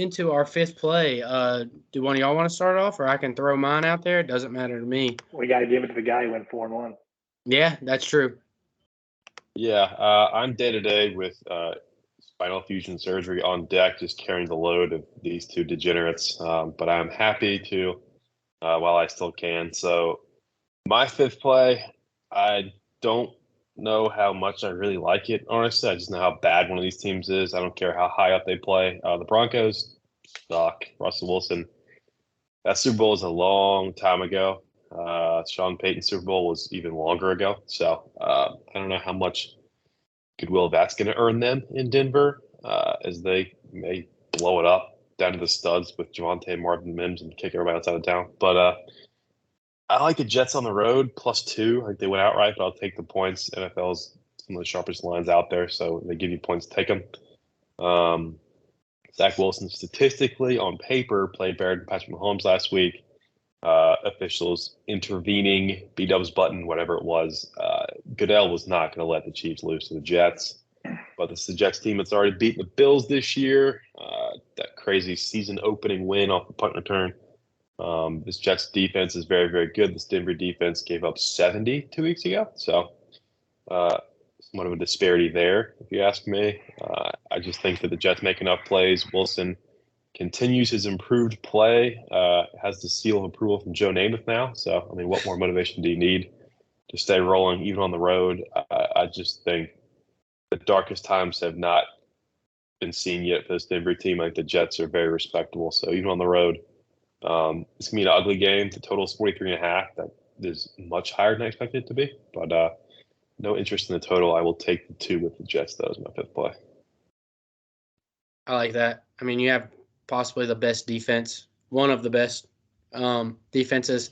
into our fifth play. Do one of y'all want to start off, or I can throw mine out there? It doesn't matter to me. We got to give it to the guy who went 4-1. Yeah, that's true. Yeah, I'm day to day with spinal fusion surgery on deck, just carrying the load of these two degenerates. But I'm happy to, while I still can. So my fifth play, I don't know how much I really like it. Honestly, I just know how bad one of these teams is. I don't care how high up they play. The Broncos suck. Russell Wilson. That Super Bowl was a long time ago. Sean Payton's Super Bowl was even longer ago. So I don't know how much goodwill that's going to earn them in Denver as they may blow it up down to the studs with Javonte and Marvin Mims and kick everybody outside of town. But I like the Jets on the road +2. I think they went outright, but I'll take the points. NFL's some of the sharpest lines out there, so they give you points, take them. Zach Wilson statistically on paper played better than Patrick Mahomes last week. Officials intervening, B-Dubs button, whatever it was. Goodell was not going to let the Chiefs lose to the Jets. But this is the Jets team that's already beaten the Bills this year. That crazy season opening win off the punt return. This Jets defense is very, very good. This Denver defense gave up 70 2 weeks ago. So somewhat of a disparity there, if you ask me. I just think that the Jets make enough plays. Wilson continues his improved play, has the seal of approval from Joe Namath now. So, I mean, what more motivation do you need to stay rolling even on the road? I just think the darkest times have not been seen yet for this Denver team. I think the Jets are very respectable. So even on the road, it's going to be an ugly game. The total is 43.5. That is much higher than I expected it to be. But no interest in the total. I will take the 2 with the Jets, though, as my fifth play. I like that. I mean, you have possibly the best defense, one of the best defenses,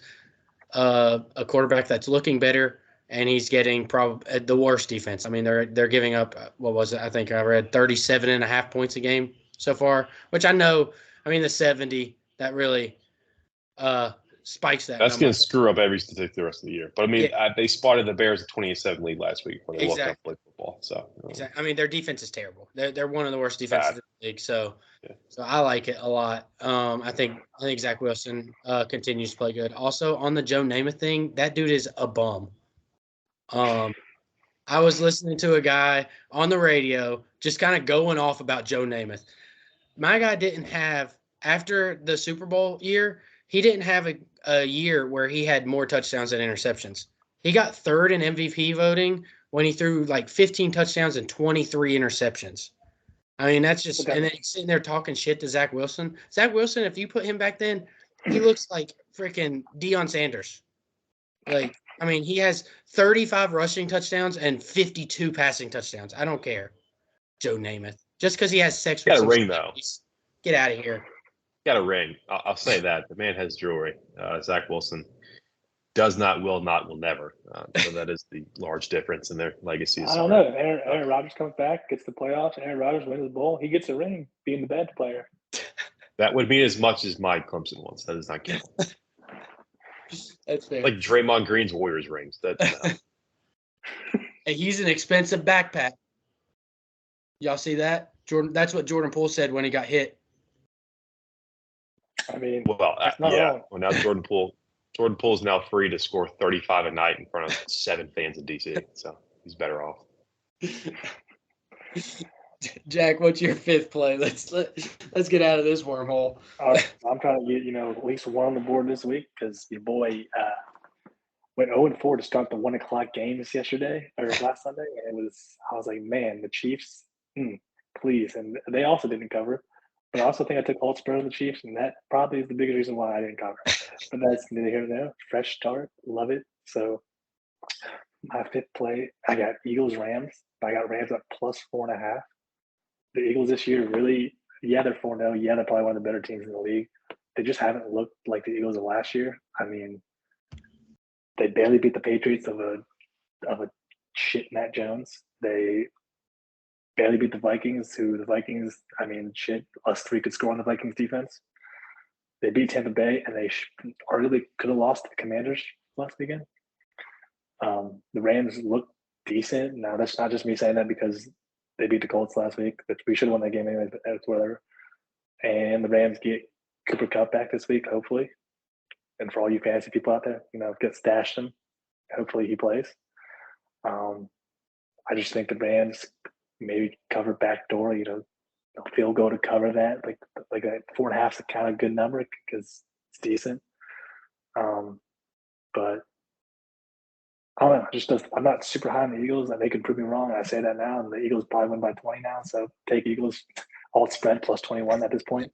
a quarterback that's looking better, and he's getting probably the worst defense. I mean, they're giving up, what was it? I think I read 37.5 points a game so far, which I know, I mean, the 70, that really spikes that That's number. going to screw up every statistic the rest of the year. But, I mean, Yeah. They spotted the Bears a 28-7 lead last week before they woke up to play football. So, exactly. I mean, their defense is terrible. They're one of the worst defenses in the league. So I like it a lot. I think Zach Wilson continues to play good. Also, on the Joe Namath thing, that dude is a bum. I was listening to a guy on the radio just kind of going off about Joe Namath. My guy didn't have, after the Super Bowl year, he didn't have a year where he had more touchdowns than interceptions. He got third in MVP voting when he threw like 15 touchdowns and 23 interceptions. I mean, that's just – and then he's sitting there talking shit to Zach Wilson. Zach Wilson, if you put him back then, he looks like freaking Deion Sanders. Like, I mean, he has 35 rushing touchdowns and 52 passing touchdowns. I don't care. Joe Namath. Just because he has sex with some ring, though. Get out of here. Got a ring. I'll say that. The man has jewelry. Zach Wilson does not, will not, will never. So that is the large difference in their legacies. I don't know. Aaron Rodgers comes back, gets the playoffs, and Aaron Rodgers wins the bowl. He gets a ring being the bad player. That would mean as much as my Clemson ones. That does not count. That's fair. Like Draymond Green's Warriors rings. That Hey, he's an expensive backpack. Y'all see that? Jordan. That's what Jordan Poole said when he got hit. I mean, well, yeah. Wrong. Well, now Jordan Poole is now free to score 35 a night in front of 7 fans in DC. So he's better off. Jack, what's your fifth play? Let's get out of this wormhole. I'm trying to get at least one on the board this week because your boy went 0-4 to start the 1:00 games yesterday or last Sunday, and I was like, man, the Chiefs, please, and they also didn't cover. But I also think I took Old Spurs of the Chiefs, and that probably is the biggest reason why I didn't cover. But that's neither here nor there. Fresh start, love it. So my fifth play, I got Eagles-Rams. I got Rams at +4.5. The Eagles this year really, they're 4-0. Yeah, they're probably one of the better teams in the league. They just haven't looked like the Eagles of last year. I mean, they barely beat the Patriots of a shit Matt Jones. They barely beat the Vikings, us three could score on the Vikings defense. They beat Tampa Bay, and they arguably could have lost to the Commanders last weekend. The Rams look decent. Now, that's not just me saying that because they beat the Colts last week. But we should have won that game anyway, but that's whatever. and the Rams get Cooper Kupp back this week, hopefully. And for all you fantasy people out there, get stashed him. Hopefully he plays. I just think the Rams maybe cover backdoor, field goal to cover that. Like that 4.5 is a kind of good number because it's decent. But I don't know. I'm not super high on the Eagles. They could prove me wrong. I say that now, and the Eagles probably win by 20 now. So take Eagles alt spread plus 21 at this point.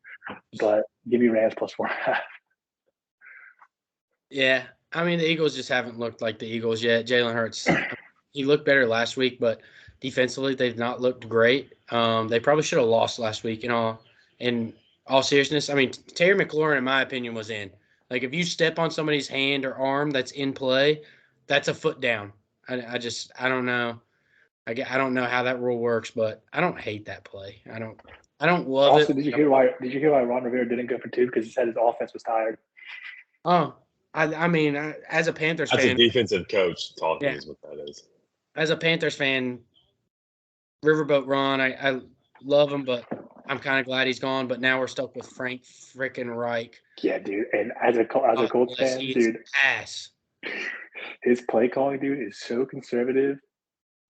But give me Rams plus 4.5. Yeah, I mean the Eagles just haven't looked like the Eagles yet. Jalen Hurts, he looked better last week, but defensively they've not looked great. They probably should have lost last week. In all seriousness, I mean Terry McLaurin, in my opinion, was in. Like if you step on somebody's hand or arm that's in play, that's a foot down. I don't know. I don't know how that rule works, but I don't hate that play. I don't love Also, it. did you hear why Ron Rivera didn't go for 2? Because he said his offense was tired. Oh, I mean, as a Panthers That's fan, a defensive coach talking yeah. is what that is. As a Panthers fan, Riverboat Ron, I love him, but I'm kind of glad he's gone. But now we're stuck with Frank frickin' Reich. Yeah, dude. And as a Colts fan, dude, ass. His play calling, dude, is so conservative.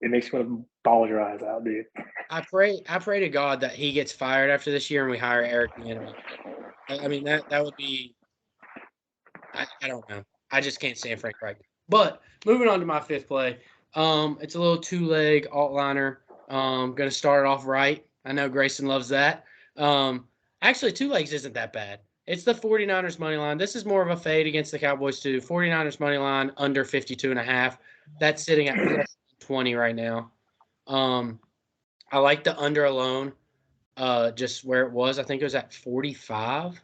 It makes you want to ball your eyes out, dude. I pray to God that he gets fired after this year and we hire Eric Bieniemy. I mean that would be. I don't know. I just can't stand Frank Reich. But moving on to my fifth play, it's a little 2-leg alt liner. Going to start it off right. I know Grayson loves that. Actually, 2 legs isn't that bad. It's the 49ers money line. This is more of a fade against the Cowboys too. 49ers money line under 52.5. That's sitting at plus 20 right now. I like the under alone. Just where it was. I think it was at 45.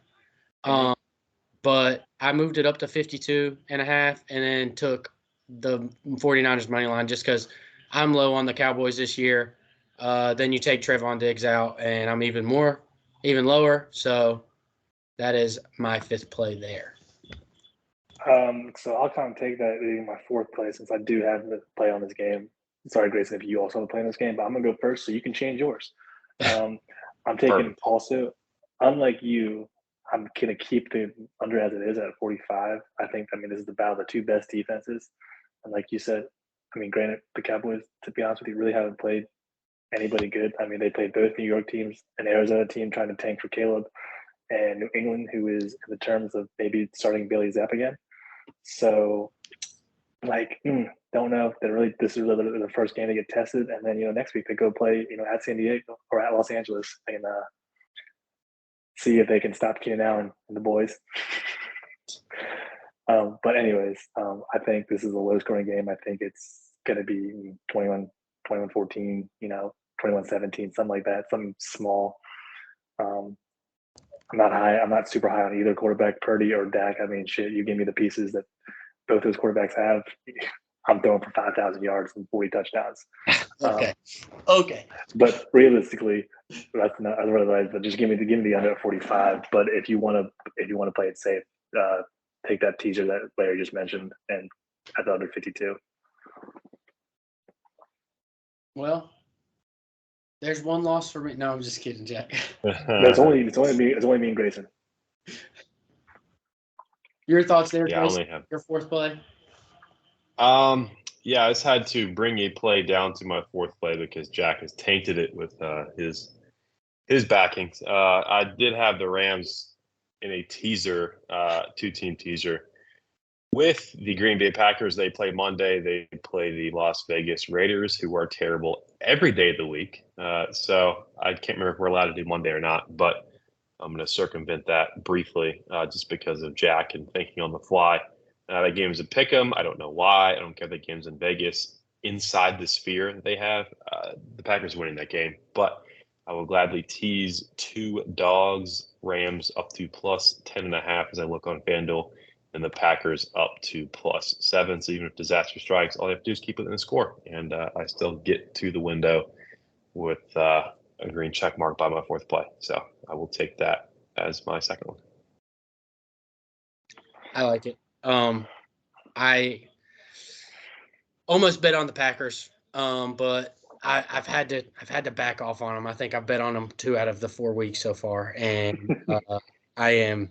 But I moved it up to 52.5 and then took the 49ers money line just because I'm low on the Cowboys this year. Then you take Trevon Diggs out, and I'm even lower. So that is my fifth play there. So I'll kind of take that in my fourth play since I do have the play on this game. Sorry, Grayson, if you also have a play on this game, but I'm gonna go first so you can change yours. I'm taking also, unlike you, I'm gonna keep the under as it is at 45. I think this is the battle of the 2 best defenses, and like you said, granted the Cowboys, to be honest with you, really haven't played anybody good. They played both New York teams, an Arizona team trying to tank for Caleb, and New England, who is in the terms of maybe starting Bailey Zapp again. So, don't know if this is really the first game to get tested, and then next week they go play at San Diego or at Los Angeles and see if they can stop Keenan Allen and the boys. But anyways, I think this is a low-scoring game. I think it's going to be 21-14, 21-17, something like that, something small. I'm not super high on either quarterback, Purdy or Dak. Shit, you give me the pieces that both those quarterbacks have, I'm throwing for 5,000 yards and 40 touchdowns. Okay. But realistically, that's not otherwise. But just give me the under at 45. But if you want to play it safe, take that teaser that Larry just mentioned and at the under 52. Well, there's one loss for me. No, I'm just kidding, Jack. It's only me and Grayson. Your thoughts there, yeah, Grayson? Your fourth play? Yeah, I just had to bring a play down to my fourth play because Jack has tainted it with his backings. I did have the Rams in a teaser, 2-team teaser. With the Green Bay Packers, they play Monday. They play the Las Vegas Raiders, who are terrible every day of the week. So I can't remember if we're allowed to do Monday or not, but I'm going to circumvent that briefly just because of Jack and thinking on the fly. That game is a pick 'em. I don't know why. I don't care if that game's in Vegas. Inside the sphere they have, the Packers winning that game. But I will gladly tease 2 dogs, Rams up to plus 10.5 as I look on FanDuel, and the Packers up to plus 7. So even if disaster strikes, all you have to do is keep it in the score. And I still get to the window with a green check mark by my fourth play. So I will take that as my second one. I like it. I almost bet on the Packers, but I've had to back off on them. I think I've bet on them 2 out of the 4 weeks so far, and I am.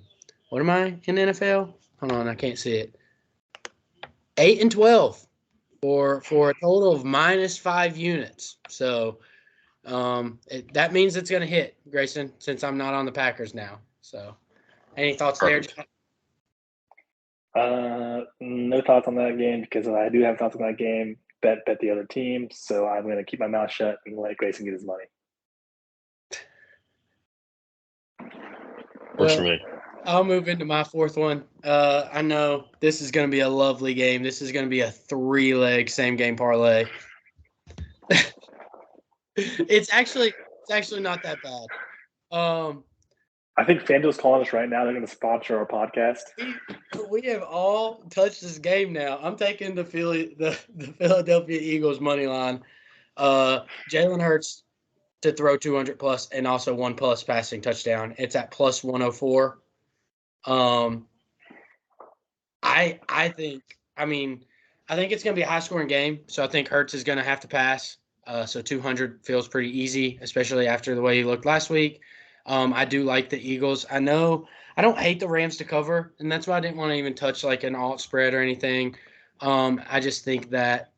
What am I in the NFL? Hold on, I can't see it. 8-12 for a total of -5 units. So that means it's going to hit, Grayson, since I'm not on the Packers now. So, any thoughts Perfect. there? No thoughts on that game because I do have thoughts on that game. Bet the other team, so I'm going to keep my mouth shut and let Grayson get his money. Works for me. I'll move into my fourth one. I know this is going to be a lovely game. This is going to be a 3-leg same game parlay. It's actually not that bad. I think FanDuel's calling us right now. They're going to sponsor our podcast. We have all touched this game now. I'm taking the Philadelphia Eagles money line. Jalen Hurts to throw 200 plus and also 1+ passing touchdown. It's at plus 104. I think it's going to be a high scoring game. So I think Hurts is going to have to pass. So 200 feels pretty easy, especially after the way he looked last week. I do like the Eagles. I know I don't hate the Rams to cover, and that's why I didn't want to even touch like an alt spread or anything. I just think that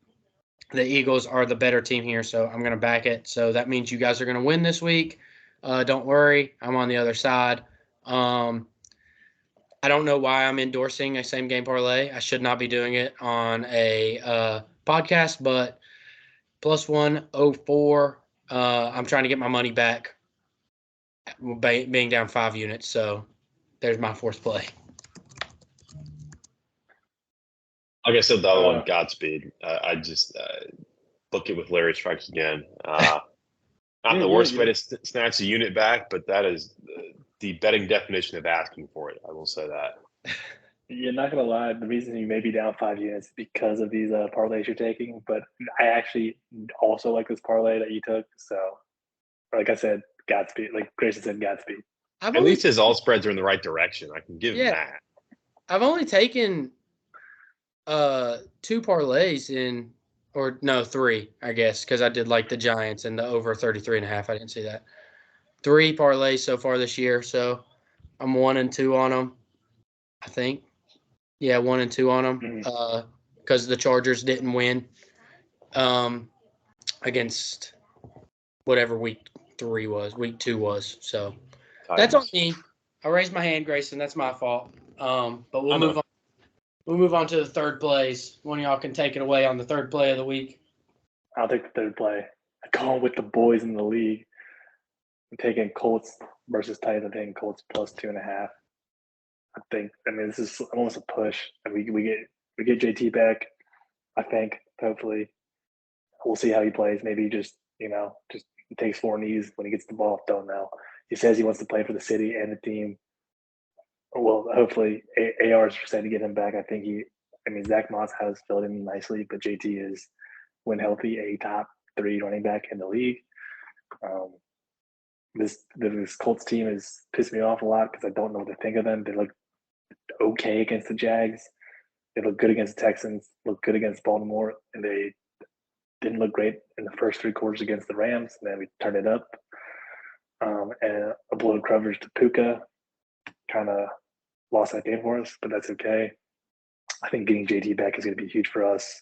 the Eagles are the better team here, so I'm going to back it. So that means you guys are going to win this week. Don't worry, I'm on the other side. I don't know why I'm endorsing a same game parlay. I should not be doing it on a podcast, but plus 104. I'm trying to get my money back being down 5 units. So there's my fourth play. Like I said, the other one, Godspeed. I just book it with Larry Strikes Again. Not the worst way to snatch a unit back, but that is the betting definition of asking for it. I will say that. You're not going to lie. The reason you may be down 5 units is because of these parlays you're taking. But I actually also like this parlay that you took. So, like I said, Godspeed. Like Grayson said, Godspeed. At least his all spreads are in the right direction. I can give him that. I've only taken 2 parlays in, or no, 3, I guess, because I did like the Giants and the over 33.5. I didn't see that. 3 parlays so far this year, so I'm 1-2 on them, I think. Yeah, 1-2 on them because the Chargers didn't win against whatever week 2 was. So that's on me. I raised my hand, Grayson. That's my fault. But we'll move on. We'll move on to the third plays. One of y'all can take it away on the third play of the week. I'll take the third play. I call with the boys in the league. I'm taking Colts versus Titans. I'm taking Colts plus 2.5. This is almost a push. And we get JT back. I think hopefully we'll see how he plays. Maybe just he takes 4 knees when he gets the ball. Don't know. He says he wants to play for the city and the team. Well, hopefully AR is trying to get him back. I think Zach Moss has filled in nicely, but JT is, when healthy, a top 3 running back in the league. This Colts team has pissed me off a lot because I don't know what to think of them. They look okay against the Jags. They look good against the Texans, look good against Baltimore, and they didn't look great in the first 3 quarters against the Rams. And then we turned it up. And a blown coverage to Puka kind of lost that game for us, but that's okay. I think getting JT back is going to be huge for us.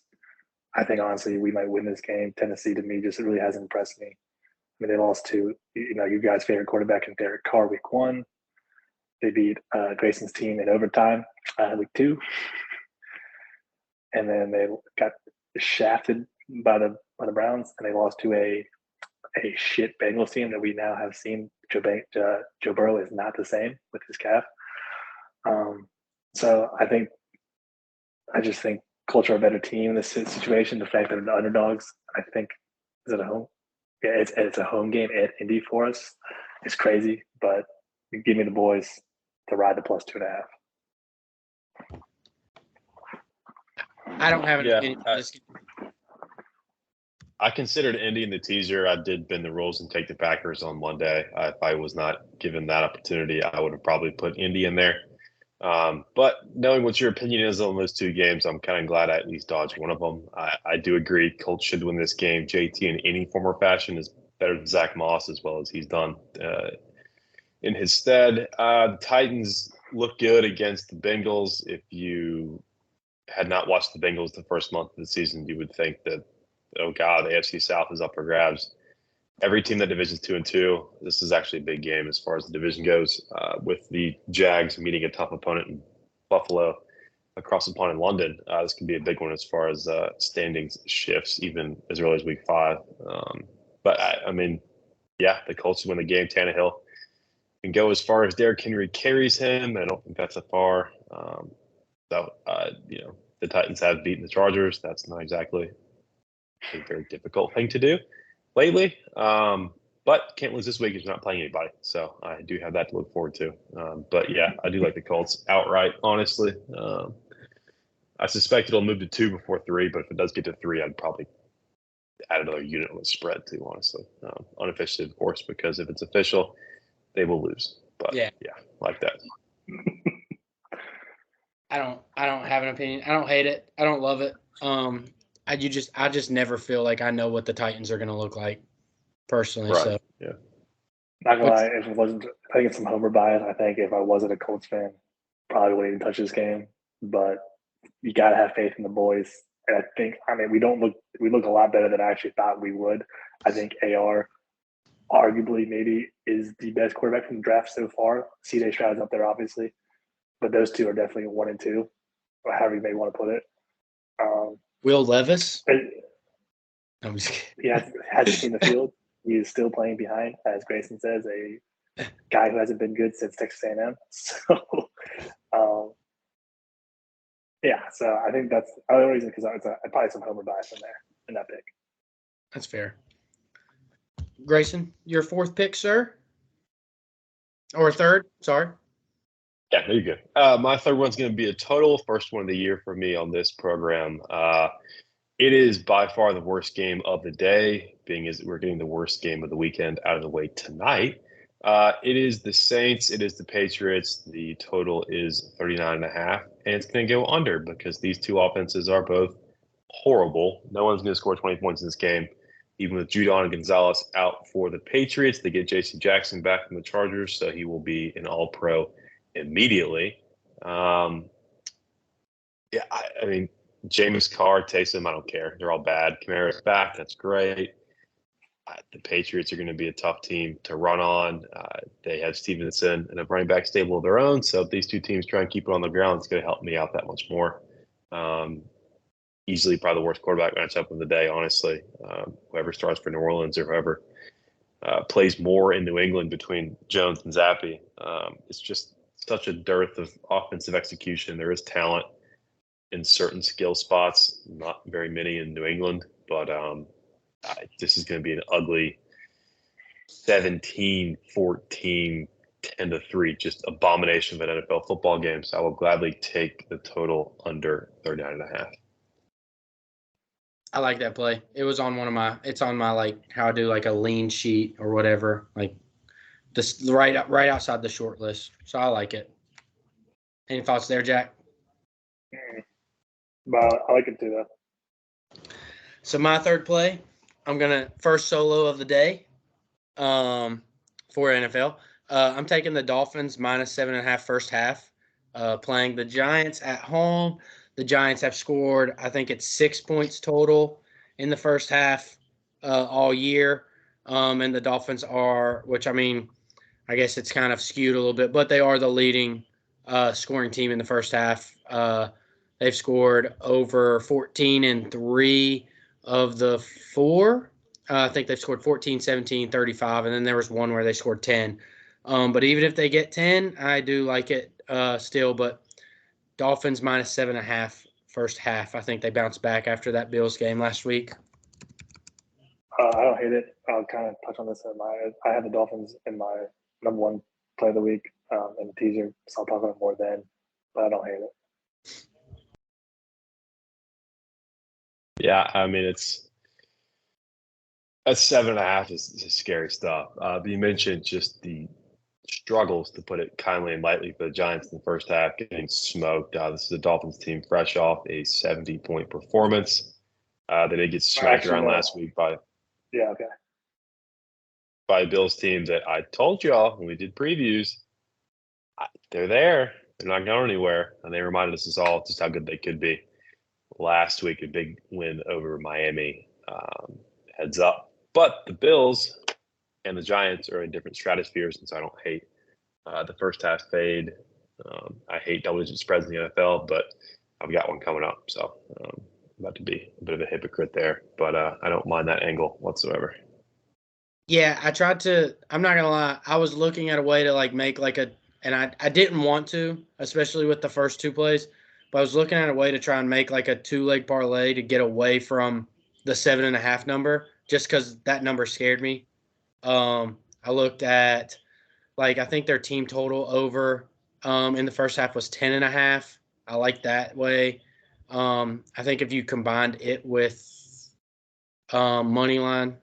I think, honestly, we might win this game. Tennessee, to me, just really hasn't impressed me. They lost to, you guys' favorite quarterback in Derek Carr week 1. They beat Grayson's team in overtime week 2. And then they got shafted by the Browns, and they lost to a shit Bengals team that we now have seen. Joe Burrow is not the same with his calf. So I just think Colts are a better team in this situation. The fact that they're the underdogs, I think, is it a home? Yeah, it's a home game at Indy for us. It's crazy, but give me the boys to ride the plus 2.5. I don't have an opinion on this game. I considered Indy in the teaser. I did bend the rules and take the Packers on Monday. If I was not given that opportunity, I would have probably put Indy in there. But knowing what your opinion is on those two games, I'm kind of glad I at least dodged one of them. I do agree Colts should win this game. JT in any form or fashion is better than Zach Moss as well as he's done in his stead. The Titans look good against the Bengals. If you had not watched the Bengals the first month of the season, you would think that, oh God, the AFC South is up for grabs. Every team that division's 2-2. This is actually a big game as far as the division goes. With the Jags meeting a tough opponent in Buffalo, across the pond in London, this can be a big one as far as standings shifts, even as early as Week 5. But I mean, yeah, the Colts win the game. Tannehill can go as far as Derrick Henry carries him. I don't think that's a far. The Titans have beaten the Chargers. That's not exactly a very difficult thing to do lately. But can't lose this week if you're not playing anybody. So I do have that to look forward to. But yeah, I do like the Colts outright, honestly. I suspect it'll move to 2 before 3, but if it does get to 3, I'd probably add another unit on the spread too, honestly. Unofficially, of course, because if it's official, they will lose. But yeah, like that. I don't have an opinion. I don't hate it. I don't love it. I just never feel like I know what the Titans are going to look like personally. Right. So yeah. Not gonna lie, if it wasn't, I think it's some homer bias. I think if I wasn't a Colts fan, probably wouldn't even touch this game. But you gotta have faith in the boys. And I think, we look a lot better than I actually thought we would. I think AR arguably maybe is the best quarterback from the draft so far. CJ Stroud's up there, obviously, but those two are definitely 1 and 2, or however you may want to put it. Will Levis? I'm just kidding. He hasn't seen the field. He is still playing behind, as Grayson says, a guy who hasn't been good since Texas A&M. So, so I think that's the other reason, because I probably some homer bias in there in that pick. That's fair. Grayson, your 4th pick, sir? Or 3rd? Sorry. Yeah, there you go. My 3rd one's going to be a total first one of the year for me on this program. It is by far the worst game of the day, being as we're getting the worst game of the weekend out of the way tonight. It is the Saints. It is the Patriots. The total is 39.5, and it's going to go under because these two offenses are both horrible. No one's going to score 20 points in this game. Even with Judon and Gonzalez out for the Patriots, they get J.C. Jackson back from the Chargers, so he will be an All-Pro immediately. Jameis Carr, Taysom, I don't care. They're all bad. Kamara's back. That's great. The Patriots are going to be a tough team to run on. They have Stevenson and a running back stable of their own. So if these two teams try and keep it on the ground, it's going to help me out that much more. Easily probably the worst quarterback matchup of the day, honestly. Whoever starts for New Orleans or whoever plays more in New England between Jones and Zappi. It's just such a dearth of offensive execution. There is talent in certain skill spots, not very many in New England, but this is going to be an ugly 17-14, 10-3, just abomination of an NFL football game. So I will gladly take the total under 39.5. I like that play. It was on it's on my, like, how I do like a lean sheet or whatever, like this right outside the short list. So I like it. Any thoughts there, Jack? But I like it too, though. So my 3rd play, I'm gonna first solo of the day, for NFL. I'm taking the Dolphins -7.5 first half, playing the Giants at home. The Giants have scored, I think it's 6 points total in the first half all year, and the Dolphins are, which I guess it's kind of skewed a little bit, but they are the leading scoring team in the first half. They've scored over 14 in 3 of the 4. I think they've scored 14, 17, 35, and then there was one where they scored 10. But even if they get 10, I do like it still. But Dolphins -7.5 first half. I think they bounced back after that Bills game last week. I don't hate it. I'll kind of touch on this I have the Dolphins in my number 1 play of the week in the teaser, so I'll talk about it more then. But I don't hate it. Yeah, it's at 7.5 is scary stuff. But you mentioned just the struggles, to put it kindly and lightly, for the Giants in the first half, getting smoked. This is a Dolphins team fresh off a 70-point performance. They did get smacked around last week by a Bills team that I told y'all when we did previews. They're there. They're not going anywhere. And they reminded us all just how good they could be. Last week, a big win over Miami. Heads up. But the Bills and the Giants are in different stratospheres, and so I don't hate the first half fade. I hate double-digit spreads in the NFL, but I've got one coming up. So I'm about to be a bit of a hypocrite there. But I don't mind that angle whatsoever. Yeah, I'm not going to lie, I was looking at a way to make and I didn't want to, especially with the first two plays, but I was looking at a way to try and make a 2-leg parlay to get away from the 7.5 number, just because that number scared me. I looked at, I think their team total over in the first half was 10.5. I like that way. I think if you combined it with money line,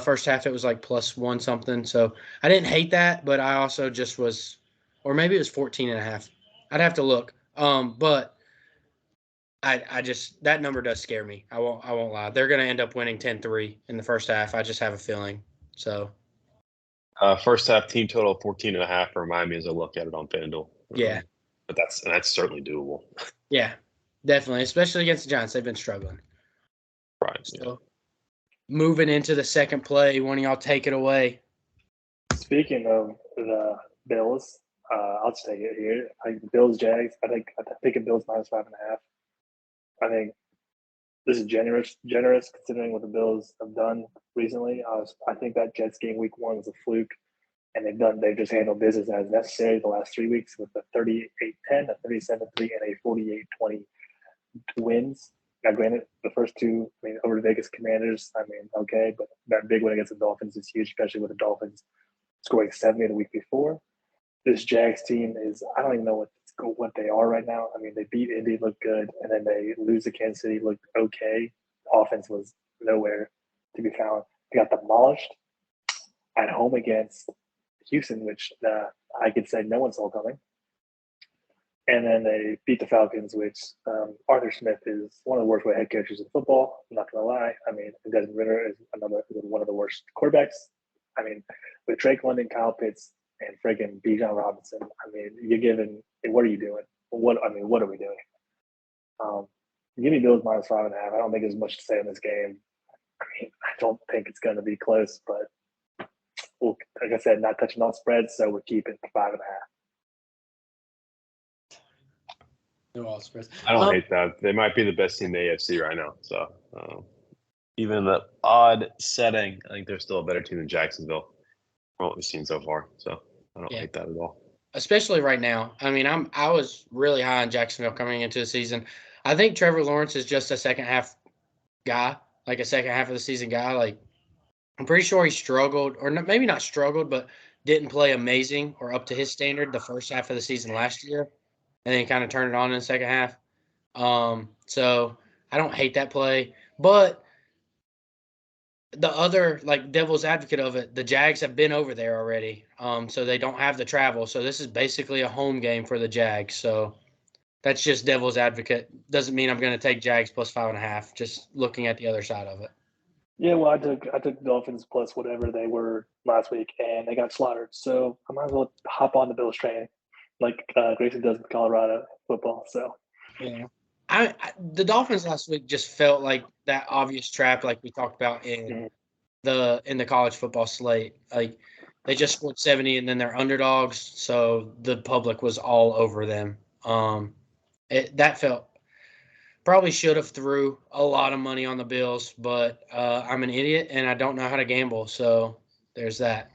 first half it was +1 something. So I didn't hate that, but I also just was, or maybe it was 14.5. I'd have to look. But I just, that number does scare me. I won't lie. They're going to end up winning 10-3 in the first half. I just have a feeling. So first half team total 14.5 for Miami as I look at it on FanDuel. Yeah. But that's certainly doable. Yeah, definitely, especially against the Giants. They've been struggling. Right. So moving into the second play, one of y'all take it away. Speaking of the Bills, I'll just take it here. The Bills Jags. I think a Bills -5.5. I think this is generous considering what the Bills have done recently. I think that Jets game week 1 was a fluke, and they've just handled business as necessary the last 3 weeks with a 38-10, a 37-3, and a 48-20 wins. Now, granted, the first two, over the Vegas Commanders, okay, but that big win against the Dolphins is huge, especially with the Dolphins scoring 70 the week before. This Jags team is, I don't even know what they are right now. They beat Indy, looked good, and then they lose to Kansas City, looked okay. The offense was nowhere to be found. They got demolished at home against Houston, which I could say no one saw coming. And then they beat the Falcons, which Arthur Smith is one of the worst head coaches in football. I'm not going to lie. Desmond Ritter is one of the worst quarterbacks. With Drake London, Kyle Pitts, and friggin' Bijan Robinson, you're giving. What are you doing? What are we doing? Give me Bills -5.5. I don't think there's much to say in this game. I don't think it's going to be close, but like I said, not touching on spreads, so we're keeping 5.5. No all spreads. I don't hate that. They might be the best team in the AFC right now. So even in the odd setting, I think they're still a better team than Jacksonville from what we've seen so far. So I don't hate that at all. Especially right now. I was really high on Jacksonville coming into the season. I think Trevor Lawrence is just a second half guy, a second half of the season guy. I'm pretty sure he struggled, or maybe not struggled, but didn't play amazing or up to his standard the first half of the season last year, and then kind of turned it on in the second half. So I don't hate that play, but the other devil's advocate of it, the Jags have been over there already, so they don't have the travel. So this is basically a home game for the Jags. So that's just devil's advocate. Doesn't mean I'm going to take Jags +5.5. Just looking at the other side of it. Yeah, well, I took the Dolphins plus whatever they were last week, and they got slaughtered. So I might as well hop on the Bills train, like Grayson does with Colorado football. So yeah, the Dolphins last week just felt like that obvious trap, like we talked about in the college football slate. They just scored 70, and then they're underdogs, so the public was all over them. That felt. Probably should have threw a lot of money on the Bills, but I'm an idiot and I don't know how to gamble, so there's that.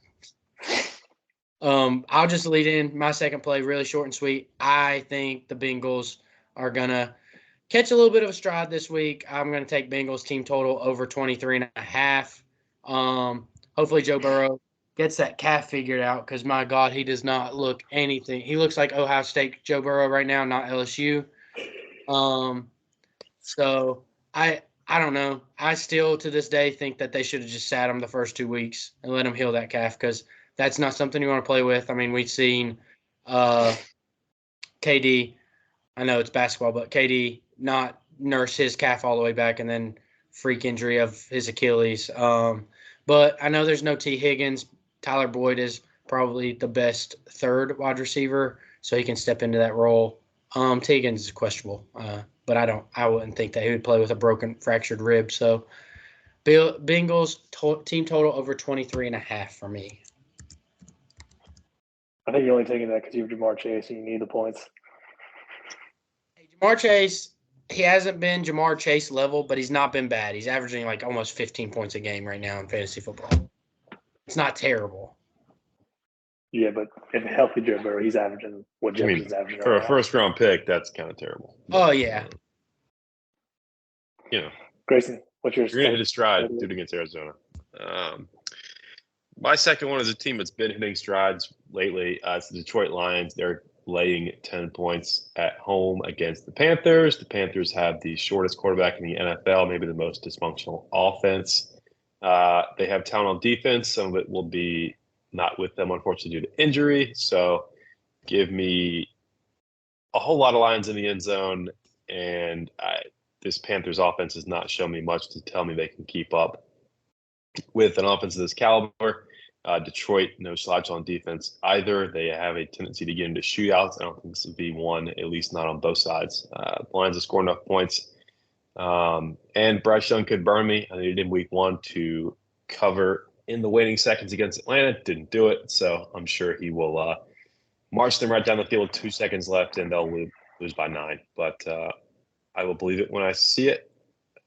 I'll just lead in my second play, really short and sweet. I think the Bengals are going to catch a little bit of a stride this week. I'm going to take Bengals team total over 23.5. Hopefully Joe Burrow gets that calf figured out because, my God, he does not look anything. He looks like Ohio State Joe Burrow right now, not LSU. So I don't know. I still to this day think that they should have just sat him the first 2 weeks and let him heal that calf because That's not something you want to play with. I mean, we've seen KD. I know it's basketball, but KD not nurse his calf all the way back and then freak injury of his Achilles. But I know there's no T. Higgins. Tyler Boyd is probably the best third wide receiver, so he can step into that role. T. Higgins is questionable, but I wouldn't think that he would play with a broken, fractured rib. So Bengals team total over 23.5 for me. I think you're only taking that because you have Jamar Chase and you need the points. Jamar Chase, he hasn't been Jamar Chase level, but he's not been bad. He's averaging like almost 15 points a game right now in fantasy football. It's not terrible. Yeah, but if a healthy Joe Burrow, he's averaging what Jefferson's averaging for right a now. first-round pick, that's kind of terrible. Oh, yeah. Grayson, what's your You're going to hit a stride, dude, against Arizona. My second one is a team that's been hitting strides lately. It's the Detroit Lions. They're laying 10 points at home against the Panthers. The Panthers have the shortest quarterback in the NFL, maybe the most dysfunctional offense. They have talent on defense. Some of it will be not with them, unfortunately, due to injury. So give me a whole lot of Lions in the end zone, and this Panthers offense has not shown me much to tell me they can keep up with an offense of this caliber. Detroit, no slouch on defense either. They have a tendency to get into shootouts. I don't think this would be one, at least not on both sides. The Lions have scored enough points. And Bryce Young could burn me. I needed him week 1 to cover in the waiting seconds against Atlanta. Didn't do it, so I'm sure he will march them right down the field with 2 seconds left, and they'll lose by 9. But I will believe it when I see it.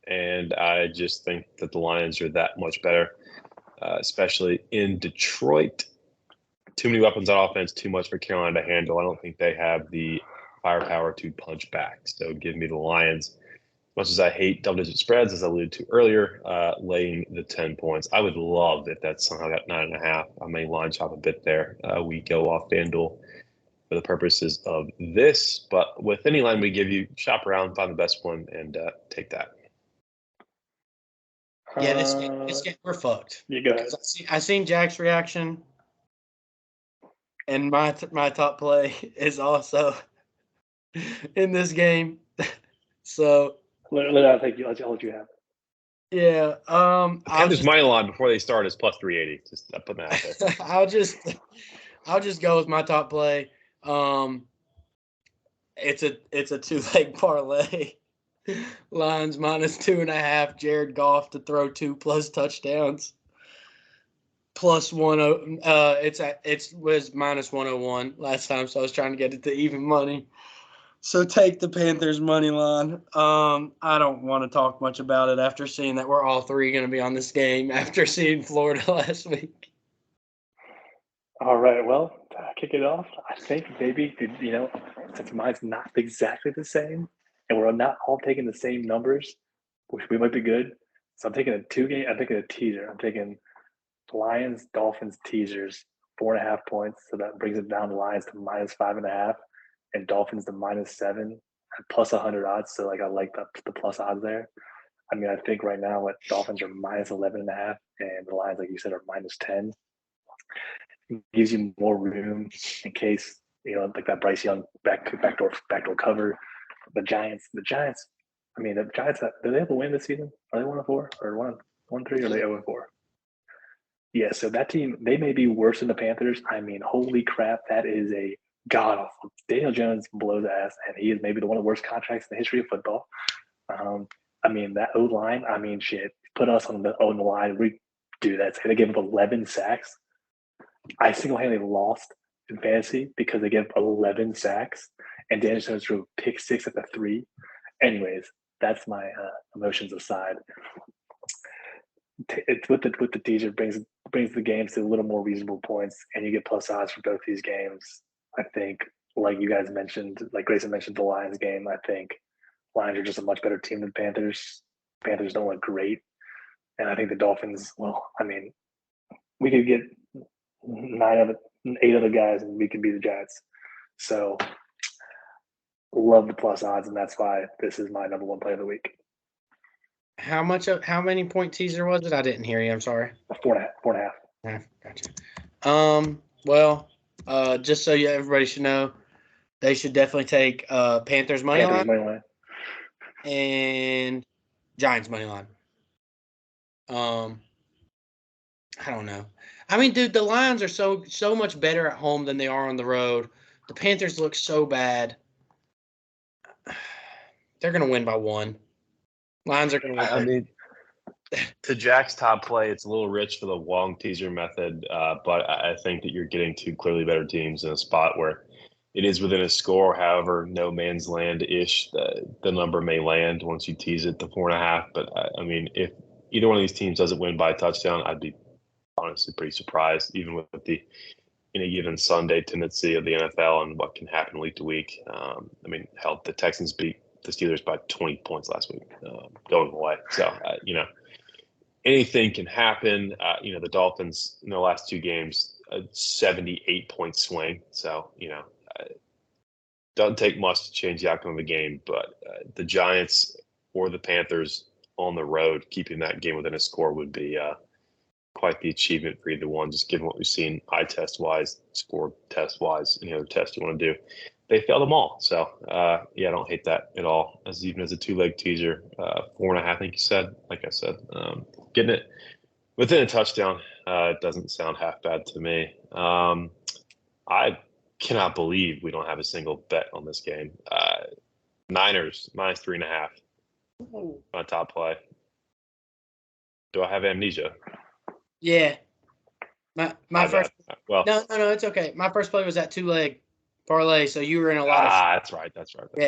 And I just think that the Lions are that much better, especially in Detroit. Too many weapons on offense, too much for Carolina to handle. I don't think they have the firepower to punch back. So give me the Lions. As much as I hate double-digit spreads, as I alluded to earlier, laying the 10 points. I would love if that somehow got 9.5. I may line chop a bit there. We go off FanDuel for the purposes of this. But with any line we give you, shop around, find the best one, and take that. Yeah, this game we're fucked. You go ahead. I seen Jack's reaction, and my top play is also in this game. So Literally, I'll let you have. Yeah. Panthers money line before they start is plus 380. Just put that out there. I'll just go with my top play. It's a 2-leg parlay. Lions minus 2.5. Jared Goff to throw 2+ touchdowns. Plus 10. It was minus 101 last time, so I was trying to get it to even money. So take the Panthers money line. I don't want to talk much about it after seeing that we're all three going to be on this game after seeing Florida last week. All right, well, kick it off. I think maybe, since mine's not exactly the same and we're not all taking the same numbers, which we might be good. So I'm taking I'm taking a teaser. I'm taking Lions, Dolphins teasers, 4.5 points. So that brings it down to Lions to minus 5.5 and Dolphins to minus 7 at plus 100 odds. So I like the plus odds there. I mean, I think right now what Dolphins are minus 11.5 and the Lions, like you said, are minus 10. It gives you more room in case, like that Bryce Young backdoor cover. The Giants, I mean, the Giants, do they have a win this season? Are they 1-4 or 1-3 or are they 0-4? Yeah, so that team, they may be worse than the Panthers. I mean, holy crap, that is a god awful. Daniel Jones blows ass, and he is maybe one of the worst contracts in the history of football. I mean, that O-line, shit, put us on the line. We do that. They gave up 11 sacks. I single-handedly lost in fantasy because they gave up 11 sacks, and Daniel Jones threw a pick 6 at the 3. Anyways, that's my emotions aside. It's with the teaser brings the games to a little more reasonable points, and you get plus odds for both these games. I think, like you guys mentioned, like Grayson mentioned, the Lions game. I think Lions are just a much better team than Panthers. Panthers don't look great, and I think the Dolphins. Well, I mean, we could get 8 other guys, and we could be the Giants. So, love the plus odds, and that's why this is my number 1 play of the week. How many point teaser was it? I didn't hear you. I'm sorry. 4.5. Yeah, gotcha. Well, just so everybody should know, they should definitely take Panthers money Panthers line money line. and Giants money line. I don't know. I mean, dude, the Lions are so much better at home than they are on the road. The Panthers look so bad. They're gonna win by 1. Lions are gonna win. I mean, to Jack's top play, it's a little rich for the long teaser method, but I think that you're getting two clearly better teams in a spot where it is within a score. However, no man's land-ish, the number may land once you tease it to 4.5. But I mean, if either one of these teams doesn't win by a touchdown, I'd be honestly pretty surprised, even with the in a given Sunday tendency of the NFL and what can happen week to week. I mean, hell, the Texans beat the Steelers by 20 points last week, going away. So, anything can happen. The Dolphins in their last 2 games, a 78-point swing. So, doesn't take much to change the outcome of a game. But the Giants or the Panthers on the road, keeping that game within a score would be quite the achievement for either one, just given what we've seen eye test wise, score test wise, any other test you want to do. They failed them all. So, I don't hate that at all. Even as a 2-leg teaser, 4.5, I think you said, like I said, getting it within a touchdown, doesn't sound half bad to me. I cannot believe we don't have a single bet on this game. Niners minus 3.5. My top play. Do I have amnesia? Yeah. My first. Well, no, it's okay. My first play was that 2-leg parlay, so you were in a lot of. That's right.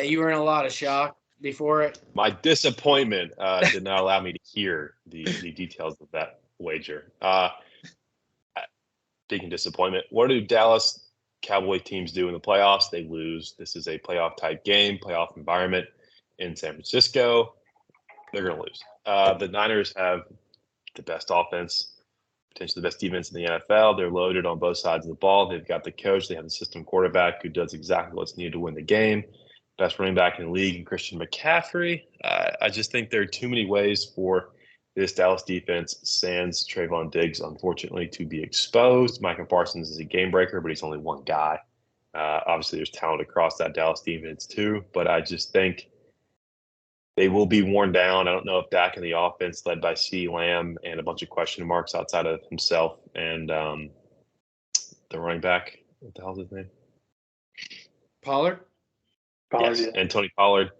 You were in a lot of shock before it. My disappointment did not allow me to hear the details of that wager. Speaking of disappointment, what do Dallas Cowboy teams do in the playoffs? They lose. This is a playoff type game, playoff environment in San Francisco. They're going to lose. The Niners have the best offense, potentially the best defense in the NFL. They're loaded on both sides of the ball. They've got the coach. They have the system quarterback who does exactly what's needed to win the game. Best running back in the league, Christian McCaffrey. I just think there are too many ways for this Dallas defense, sans Trayvon Diggs, unfortunately, to be exposed. Micah Parsons is a game breaker, but he's only one guy. Obviously, there's talent across that Dallas defense too, but I just think they will be worn down. I don't know if Dak and the offense, led by CeeDee Lamb and a bunch of question marks outside of himself and the running back, what the hell's his name? Pollard? Yes, Yeah. and Tony Pollard.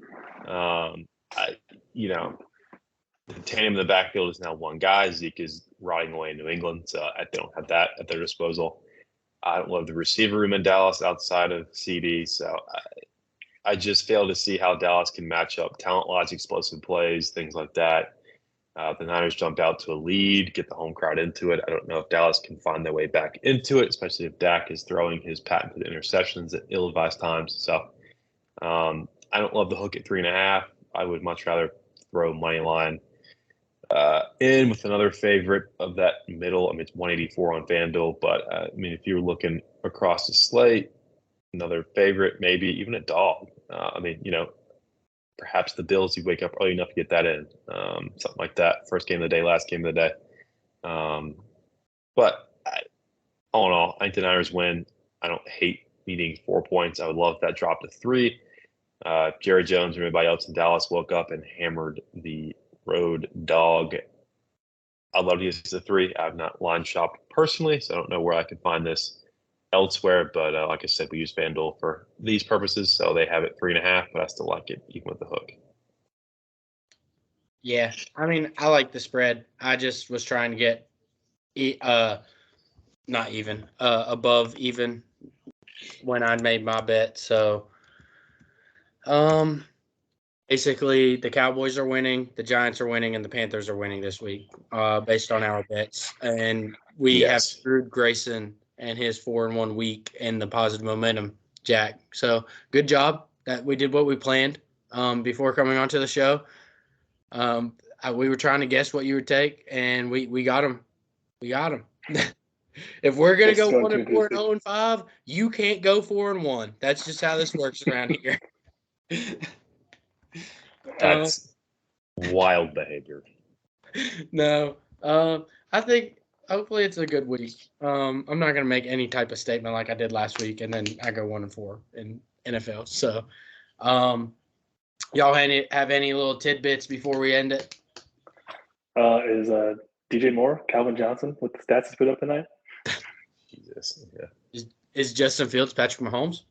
The tandem in the backfield is now one guy. Zeke is riding away in New England, so they don't have that at their disposal. I don't love the receiver room in Dallas outside of CD, so I just fail to see how Dallas can match up talent-wise, explosive plays, things like that. The Niners jump out to a lead, get the home crowd into it. I don't know if Dallas can find their way back into it, especially if Dak is throwing his patented interceptions at ill-advised times. So I don't love the hook at 3.5. I would much rather throw money line in with another favorite of that middle. I mean, it's 184 on FanDuel, but if you were looking across the slate, another favorite, maybe even a dog. Perhaps the Bills, you wake up early enough to get that in, something like that. First game of the day, last game of the day. But all in all, I think the Niners win. I don't hate needing 4 points. I would love if that dropped to 3. Jerry Jones or everybody else in Dallas woke up and hammered the road dog. I'd love to use the 3. I've not line shopped personally, so I don't know where I could find this elsewhere. But like I said, we use FanDuel for these purposes, so they have it 3.5, but I still like it even with the hook. Yeah, I like the spread. I just was trying to get not even above even when I made my bet. So basically the Cowboys are winning, the Giants are winning, and the Panthers are winning this week based on our bets. And we have screwed Grayson and his 4-1 week and the positive momentum, Jack. So good job that we did what we planned before coming onto the show. We were trying to guess what you would take, and we got him. We got him. If we're going to go 1-4 and 0-5, you can't go 4-1. That's just how this works around here. That's wild behavior. No. I think hopefully it's a good week. I'm not gonna make any type of statement like I did last week, and then I go 1-4 in NFL. So, y'all have any little tidbits before we end it? Is DJ Moore, Calvin Johnson, with the stats he's put up tonight? Jesus. Yeah. Is Justin Fields Patrick Mahomes?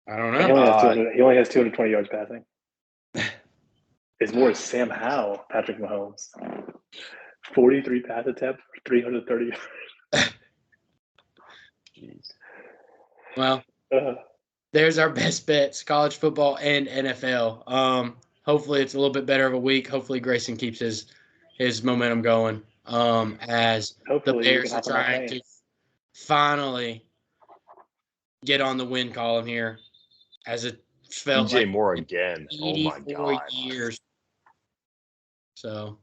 I don't He know. only has 220 yards passing. Is more Sam Howell, Patrick Mahomes. 43 pass attempts, 330. Jeez. Well, there's our best bets: college football and NFL. Hopefully it's a little bit better of a week. Hopefully Grayson keeps his momentum going. As the Hopefully Bears are trying to finally get on the win column here, as it felt DJ like Moore again. Oh my 84 God. years. So